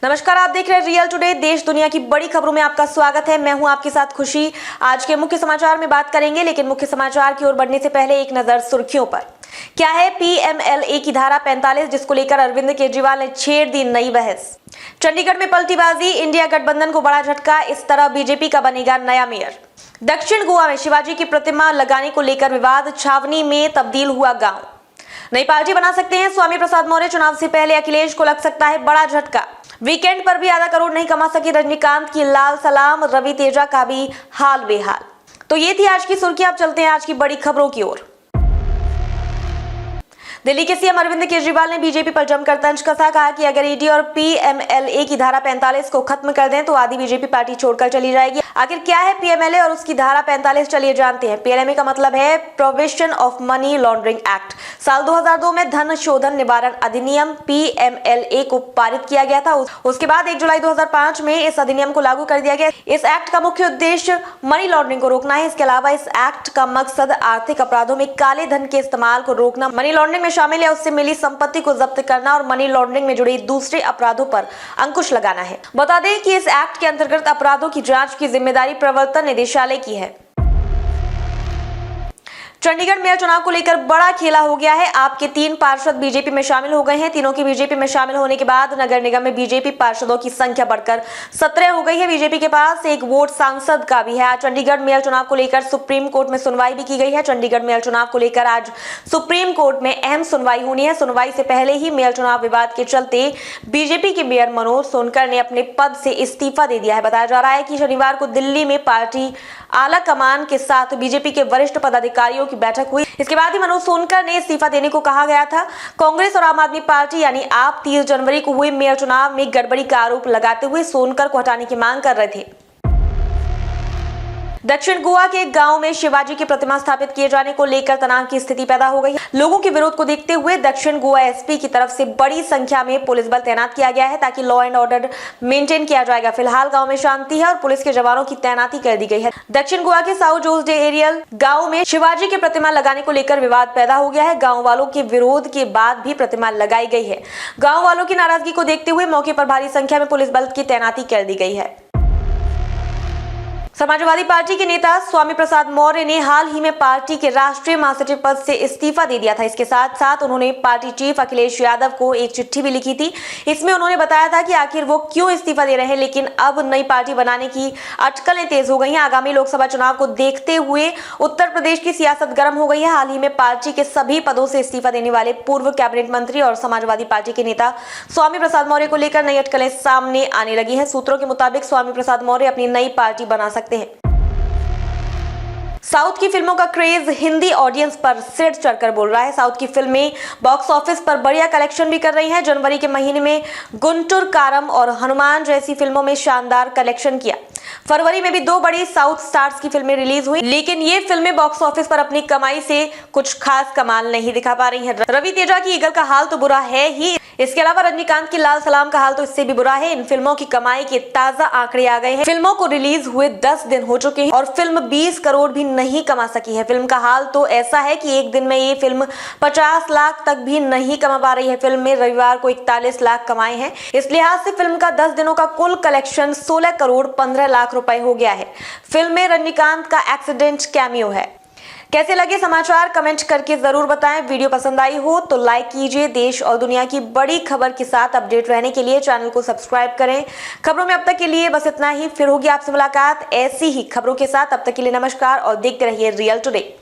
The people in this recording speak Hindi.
नमस्कार, आप देख रहे हैं रियल टुडे। देश दुनिया की बड़ी खबरों में आपका स्वागत है। मैं हूं आपके साथ खुशी। आज के मुख्य समाचार में बात करेंगे, लेकिन मुख्य समाचार की ओर बढ़ने से पहले एक नजर सुर्खियों पर। क्या है पीएमएलए की धारा 45, जिसको लेकर अरविंद केजरीवाल ने छेड़ दी नई बहस। चंडीगढ़ में पलटीबाजी, इंडिया गठबंधन को बड़ा झटका, इस तरह बीजेपी का बनेगा नया मेयर। दक्षिण गोवा में शिवाजी की प्रतिमा लगाने को लेकर विवाद, छावनी में तब्दील हुआ गांव। नई पार्टी बना सकते हैं स्वामी प्रसाद मौर्य, चुनाव से पहले अखिलेश को लग सकता है बड़ा झटका। वीकेंड पर भी आधा करोड़ नहीं कमा सके रजनीकांत की लाल सलाम, रवि तेजा का भी हाल बेहाल। तो ये थी आज की सुर्खी। अब चलते हैं आज की बड़ी खबरों की ओर। दिल्ली के सीएम अरविंद केजरीवाल ने बीजेपी पर जमकर तंज कसा। कहा कि अगर ईडी और पीएमएलए की धारा 45 को खत्म कर दें तो आधी बीजेपी पार्टी छोड़कर चली जाएगी। आखिर क्या है पीएमएलए और उसकी धारा 45, चलिए जानते हैं। पीएमएलए का मतलब है prohibition of money laundering act. साल 2002 में धन शोधन निवारण अधिनियम पीएमएलए को पारित किया गया था। उसके बाद 1 जुलाई 2005 में इस अधिनियम को लागू कर दिया गया। इस एक्ट का मुख्य उद्देश्य मनी लॉन्ड्रिंग को रोकना है। इसके अलावा इस एक्ट का मकसद आर्थिक अपराधों में काले धन के इस्तेमाल को रोकना, मनी लॉन्ड्रिंग में शामिल है उससे मिली संपत्ति को जब्त करना और मनी लॉन्ड्रिंग में जुड़े दूसरे अपराधों पर अंकुश लगाना है। बता दें कि इस एक्ट के अंतर्गत अपराधों की जांच की जिम्मेदारी प्रवर्तन निदेशालय की है। चंडीगढ़ मेयर चुनाव को लेकर बड़ा खेला हो गया है। आपके 3 पार्षद बीजेपी में शामिल हो गए हैं। तीनों की बीजेपी में शामिल होने के बाद नगर निगम में बीजेपी पार्षदों की संख्या बढ़कर 17 हो गई है। बीजेपी के पास एक वोट सांसद का भी है। आज चंडीगढ़ मेयर चुनाव को लेकर सुप्रीम कोर्ट में सुनवाई भी की गई है। चंडीगढ़ मेयर चुनाव को लेकर आज सुप्रीम कोर्ट में अहम सुनवाई होनी है। सुनवाई से पहले ही मेयर चुनाव विवाद के चलते बीजेपी के मेयर मनोज सोनकर ने अपने पद से इस्तीफा दे दिया है। बताया जा रहा है कि शनिवार को दिल्ली में पार्टी आला कमान के साथ बीजेपी के वरिष्ठ पदाधिकारियों की बैठक हुई। इसके बाद ही मनोज सोनकर ने इस्तीफा देने को कहा गया था। कांग्रेस और आम आदमी पार्टी यानी आप 30 जनवरी को हुए मेयर चुनाव में गड़बड़ी का आरोप लगाते हुए सोनकर को हटाने की मांग कर रहे थे। दक्षिण गोवा के गांव में शिवाजी की प्रतिमा स्थापित किए जाने को लेकर तनाव की स्थिति पैदा हो गई है। लोगों के विरोध को देखते हुए दक्षिण गोवा एसपी की तरफ से बड़ी संख्या में पुलिस बल तैनात किया गया है ताकि लॉ एंड ऑर्डर मेंटेन किया जाएगा। फिलहाल गांव में शांति है और पुलिस के जवानों की तैनाती कर दी गई है। दक्षिण गोवा के साउथ जोसडे एरियल गाँव में शिवाजी की प्रतिमा लगाने को लेकर विवाद पैदा हो गया है। गाँव वालों के विरोध के बाद भी प्रतिमा लगाई गई है। गाँव वालों की नाराजगी को देखते हुए मौके पर भारी संख्या में पुलिस बल की तैनाती कर दी गई है। समाजवादी पार्टी के नेता स्वामी प्रसाद मौर्य ने हाल ही में पार्टी के राष्ट्रीय महासचिव पद से इस्तीफा दे दिया था। इसके साथ साथ उन्होंने पार्टी चीफ अखिलेश यादव को एक चिट्ठी भी लिखी थी। इसमें उन्होंने बताया था कि आखिर वो क्यों इस्तीफा दे रहे हैं, लेकिन अब नई पार्टी बनाने की अटकलें तेज हो गई हैं। आगामी लोकसभा चुनाव को देखते हुए उत्तर प्रदेश की सियासत गर्म हो गई है। हाल ही में पार्टी के सभी पदों से इस्तीफा देने वाले पूर्व कैबिनेट मंत्री और समाजवादी पार्टी के नेता स्वामी प्रसाद मौर्य को लेकर नई अटकलें सामने आने लगी है। सूत्रों के मुताबिक स्वामी प्रसाद मौर्य अपनी नई पार्टी बना सकते हैं। साउथ की फिल्मों का क्रेज हिंदी ऑडियंस पर सिर चढ़कर बोल रहा है। साउथ की फिल्में बॉक्स ऑफिस पर बढ़िया कलेक्शन भी कर रही हैं। जनवरी के महीने में गुंटूर कारम और हनुमान जैसी फिल्मों में शानदार कलेक्शन किया। फरवरी में भी 2 बड़ी साउथ स्टार्स की फिल्में रिलीज हुई, लेकिन ये फिल्में बॉक्स ऑफिस पर अपनी कमाई से कुछ खास कमाल नहीं दिखा पा रही हैं। रवि तेजा की ईगल का हाल तो बुरा है ही, इसके अलावा रजनीकांत की लाल सलाम का हाल तो इससे भी बुरा है। इन फिल्मों की कमाई के ताजा आंकड़े आ गए हैं। फिल्मों को रिलीज हुए 10 दिन हो चुके हैं और फिल्म 20 करोड़ भी नहीं कमा सकी है। फिल्म का हाल तो ऐसा है कि एक दिन में ये फिल्म 50 लाख तक भी नहीं कमा पा रही है। फिल्म में रविवार को 41 लाख कमाए हैं। इस लिहाज से फिल्म का 10 दिनों का कुल कलेक्शन 16 करोड़ 15 लाख रुपए हो गया है। फिल्म में रजनीकांत का एक्सीडेंट कैमियो है। कैसे लगे समाचार कमेंट करके जरूर बताएं। वीडियो पसंद आई हो तो लाइक कीजिए। देश और दुनिया की बड़ी खबर के साथ अपडेट रहने के लिए चैनल को सब्सक्राइब करें। खबरों में अब तक के लिए बस इतना ही। फिर होगी आपसे मुलाकात ऐसी ही खबरों के साथ। अब तक के लिए नमस्कार और देखते रहिए रियल टुडे।